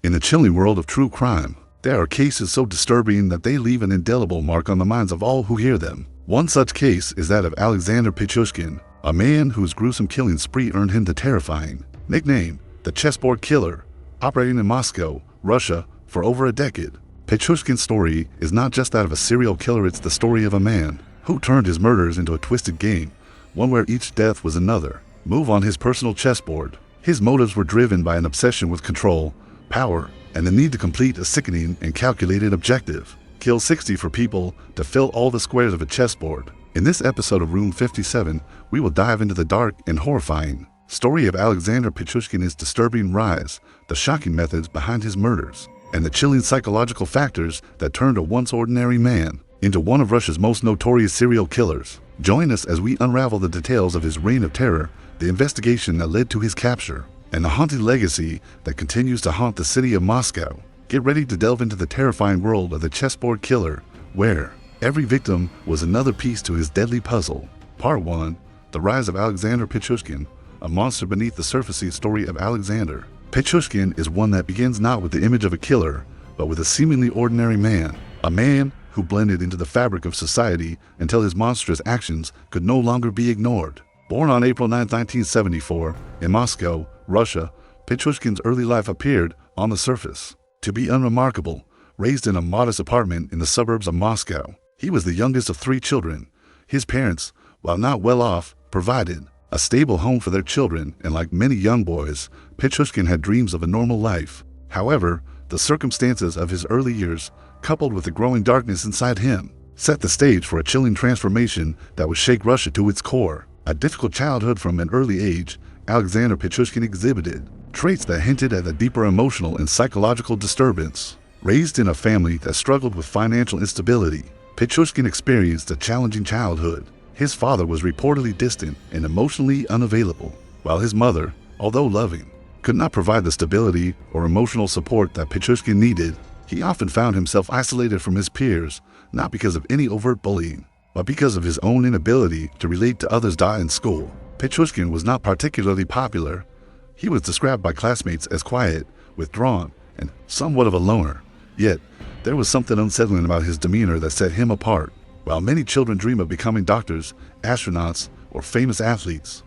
In the chilling world of true crime, there are cases so disturbing that they leave an indelible mark on the minds of all who hear them. One such case is that of Alexander Pichushkin, a man whose gruesome killing spree earned him the terrifying nickname, the Chessboard Killer, operating in Moscow, Russia, for over a decade. Pichushkin's story is not just that of a serial killer, it's the story of a man who turned his murders into a twisted game, one where each death was another move on his personal chessboard. His motives were driven by an obsession with control, power, and the need to complete a sickening and calculated objective: kill 60 for people to fill all the squares of a chessboard. In this episode of Room 57, we will dive into the dark and horrifying story of Alexander Pichushkin's disturbing rise, the shocking methods behind his murders, and the chilling psychological factors that turned a once ordinary man into one of Russia's most notorious serial killers. Join us as we unravel the details of his reign of terror, the investigation that led to his capture, and the haunted legacy that continues to haunt the city of Moscow. Get ready to delve into the terrifying world of the Chessboard Killer, where every victim was another piece to his deadly puzzle. Part 1. The Rise of Alexander Pichushkin, a monster beneath the surface story of Alexander. Pichushkin is one that begins not with the image of a killer, but with a seemingly ordinary man, a man who blended into the fabric of society until his monstrous actions could no longer be ignored. Born on April 9, 1974, in Moscow, Russia, Pichushkin's early life appeared, on the surface, to be unremarkable. Raised in a modest apartment in the suburbs of Moscow, he was the youngest of 3 children. His parents, while not well off, provided a stable home for their children, and like many young boys, Pichushkin had dreams of a normal life. However, the circumstances of his early years, coupled with the growing darkness inside him, set the stage for a chilling transformation that would shake Russia to its core. A difficult childhood from an early age, Alexander Pichushkin exhibited traits that hinted at a deeper emotional and psychological disturbance. Raised in a family that struggled with financial instability, Pichushkin experienced a challenging childhood. His father was reportedly distant and emotionally unavailable, while his mother, although loving, could not provide the stability or emotional support that Pichushkin needed. He often found himself isolated from his peers, not because of any overt bullying, but because of his own inability to relate to others in school. Pichushkin was not particularly popular. He was described by classmates as quiet, withdrawn, and somewhat of a loner. Yet, there was something unsettling about his demeanor that set him apart. While many children dream of becoming doctors, astronauts, or famous athletes,